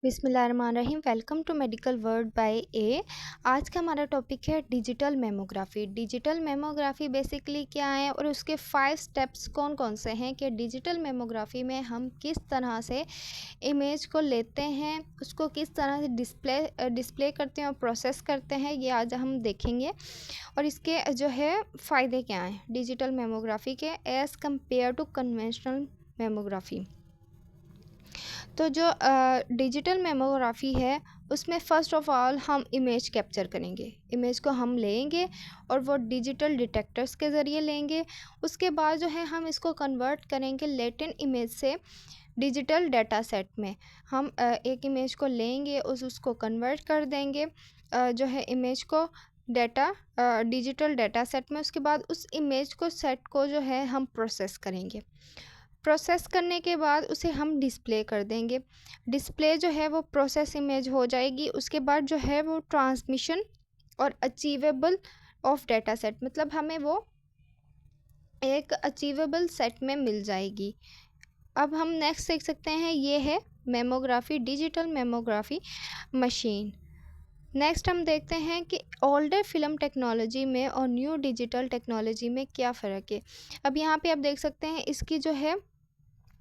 बिस्मिल्लाहिर्रहमानिर्रहीम। Welcome to medical world by A. आज का हमारा टॉपिक है digital mammography. Digital mammography basically क्या है और उसके 5 स्टेप्स कौन कौन से हैं कि डिजिटल मेमोग्राफी में हम किस तरह से इमेज को लेते हैं, उसको किस तरह से डिस्प्ले करते हैं और प्रोसेस करते हैं, ये आज हम देखेंगे। और इसके जो है फ़ायदे क्या हैं डिजिटल मेमोग्राफी के as compared to conventional mammography. तो जो डिजिटल मेमोग्राफी है उसमें फ़र्स्ट ऑफ़ ऑल हम इमेज कैप्चर करेंगे। इमेज को हम लेंगे और वो डिजिटल डिटेक्टर्स के ज़रिए लेंगे। उसके बाद जो है हम इसको कन्वर्ट करेंगे लेटेंट इमेज से डिजिटल डाटा सेट में। हम एक इमेज को लेंगे, उसको कन्वर्ट कर देंगे जो है इमेज को डाटा डिजिटल डाटा सेट में। उसके बाद उस इमेज को सेट को जो है हम प्रोसेस करेंगे। प्रोसेस करने के बाद उसे हम डिस्प्ले कर देंगे। डिस्प्ले जो है वो प्रोसेस इमेज हो जाएगी। उसके बाद जो है वो ट्रांसमिशन और अचीवेबल ऑफ डाटा सेट, मतलब हमें वो एक अचीवेबल सेट में मिल जाएगी। अब हम नेक्स्ट देख सकते हैं, ये है mammography, digital mammography machine. Next हम देखते हैं कि ओल्डर फिल्म टेक्नोलॉजी में और न्यू डिजिटल टेक्नोलॉजी में क्या फ़र्क है। अब यहाँ पे आप देख सकते हैं इसकी जो है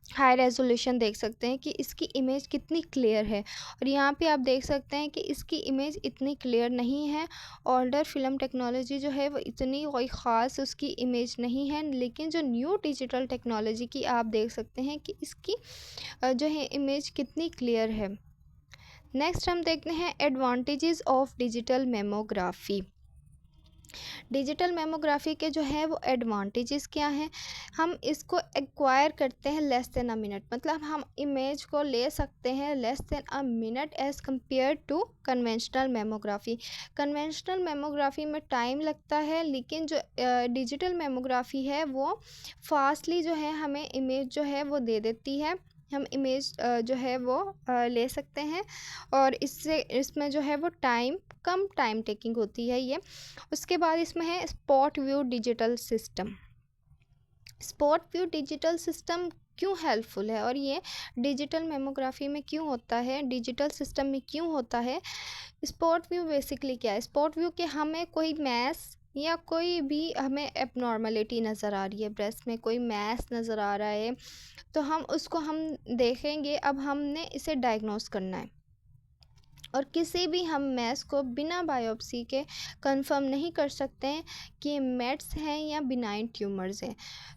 हाई रेजोल्यूशन देख सकते हैं कि इसकी इमेज कितनी क्लियर है, और यहाँ पे आप देख सकते हैं कि इसकी इमेज इतनी क्लियर नहीं है। ओल्डर फिल्म टेक्नोलॉजी जो है वो इतनी कोई ख़ास उसकी इमेज नहीं है, लेकिन जो न्यू डिजिटल टेक्नोलॉजी की आप देख सकते हैं कि इसकी जो है इमेज कितनी क्लियर है। नेक्स्ट हम देखते हैं advantages of digital mammography. Digital mammography के जो है वो एडवांटेजेस क्या हैं। हम इसको एक्वायर करते हैं लेस देन अ मिनट, मतलब हम इमेज को ले सकते हैं less than a minute as compared to conventional mammography. Conventional mammography में टाइम लगता है, लेकिन जो डिजिटल मेमोग्राफी है वो फास्टली जो है हमें इमेज जो है वो दे देती है। हम इमेज जो है वो ले सकते हैं, और इसमें जो है वो कम टाइम टेकिंग होती है ये। उसके बाद इसमें है spot view digital system. Spot view digital system क्यों हेल्पफुल है और ये डिजिटल मेमोग्राफी में क्यों होता है, डिजिटल सिस्टम में क्यों होता है। स्पॉट व्यू बेसिकली क्या है, स्पॉट व्यू के हमें कोई मैस या कोई भी हमें एबनॉर्मलिटी नज़र आ रही है, ब्रेस्ट में कोई मैस नज़र आ रहा है, तो हम उसको हम देखेंगे। अब हमने इसे डायग्नोस करना है, और किसी भी हम मैस को बिना बायोप्सी के कंफर्म नहीं कर सकते हैं कि मेट्स हैं या बिनाइन ट्यूमर्स हैं।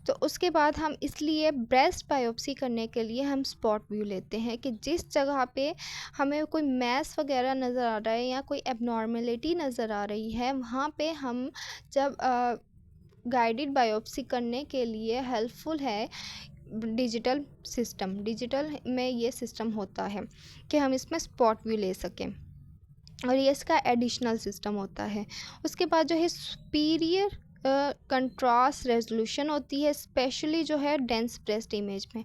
तो उसके बाद हम इसलिए ब्रेस्ट बायोप्सी करने के लिए हम स्पॉट व्यू लेते हैं कि जिस जगह पे हमें कोई मैस वगैरह नज़र आ रहा है या कोई एबनॉर्मेलिटी नज़र आ रही है, वहाँ पे हम जब गाइडेड बायोप्सी करने के लिए हेल्पफुल है डिजिटल सिस्टम। डिजिटल में ये सिस्टम होता है कि हम इसमें स्पॉट व्यू ले सकें, और ये इसका एडिशनल सिस्टम होता है। उसके बाद जो है सुपीरियर कंट्रास्ट रेजोल्यूशन होती है, स्पेशली जो है डेंस ब्रेस्ट इमेज में।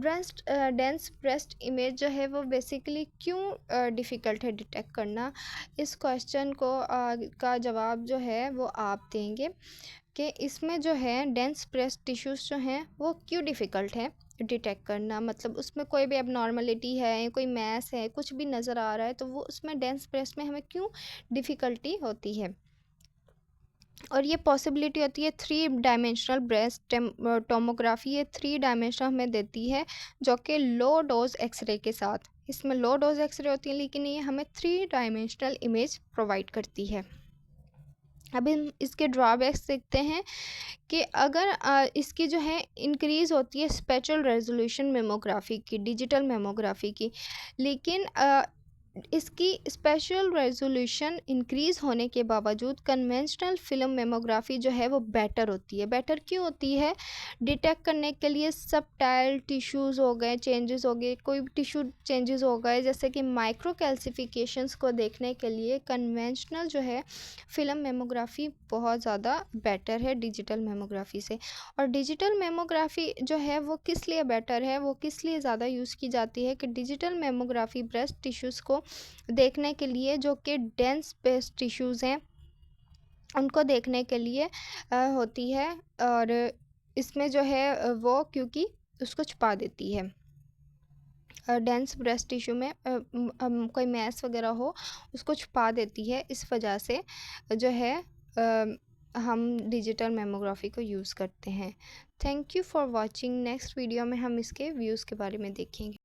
डेंस ब्रेस्ट इमेज जो है वो बेसिकली क्यों डिफ़िकल्ट है डिटेक्ट करना, इस क्वेश्चन को का जवाब जो है वो आप देंगे कि इसमें जो है डेंस ब्रेस्ट टिश्यूज़ जो हैं वो क्यों डिफ़िकल्ट है डिटेक्ट करना। मतलब उसमें कोई भी एबनॉर्मलिटी है, कोई मैस है, कुछ भी नज़र आ रहा है, तो वो उसमें डेंस ब्रेस्ट में हमें क्यों डिफ़िकल्टी होती है। और ये पॉसिबिलिटी होती है 3 डायमेंशनल ब्रेस्ट टोमोग्राफी, ये 3 डायमेंशनल हमें देती है, जो कि लो डोज एक्सरे के साथ। इसमें लो डोज एक्सरे होती है, लेकिन ये हमें 3 डायमेंशनल इमेज प्रोवाइड करती है। अब हम इसके ड्रॉबैक्स देखते हैं कि अगर इसकी जो है इंक्रीज़ होती है स्पेशल रेजोल्यूशन मेमोग्राफी की, डिजिटल मेमोग्राफी की, लेकिन इसकी स्पेशल रेजोल्यूशन इंक्रीज़ होने के बावजूद कन्वेंशनल फिल्म मेमोग्राफी जो है वो बेटर होती है। बेटर क्यों होती है, डिटेक्ट करने के लिए सबटाइल टिश्यूज़ हो गए, चेंजेस हो गए, कोई टिश्यू चेंजेस हो गए, जैसे कि माइक्रो कैल्सिफिकेशंस को देखने के लिए कन्वेंशनल जो है फिल्म मेमोग्राफी बहुत ज़्यादा बेटर है डिजिटल मेमोग्राफी से। और डिजिटल मेमोग्राफी जो है वो किस लिए बेटर है, वो किस लिए ज़्यादा यूज़ की जाती है कि डिजिटल मेमोग्राफी ब्रेस्ट टिश्यूज़ को देखने के लिए, जो कि डेंस ब्रेस्ट टिश्यूज़ हैं, उनको देखने के लिए होती है, और इसमें जो है वो क्योंकि उसको छुपा देती है। डेंस ब्रेस्ट टिश्यू में कोई मैस वगैरह हो उसको छुपा देती है। इस वजह से जो है हम डिजिटल मेमोग्राफी को यूज़ करते हैं। Thank you for watching. Next video में हम इसके व्यूज़ के बारे में देखेंगे।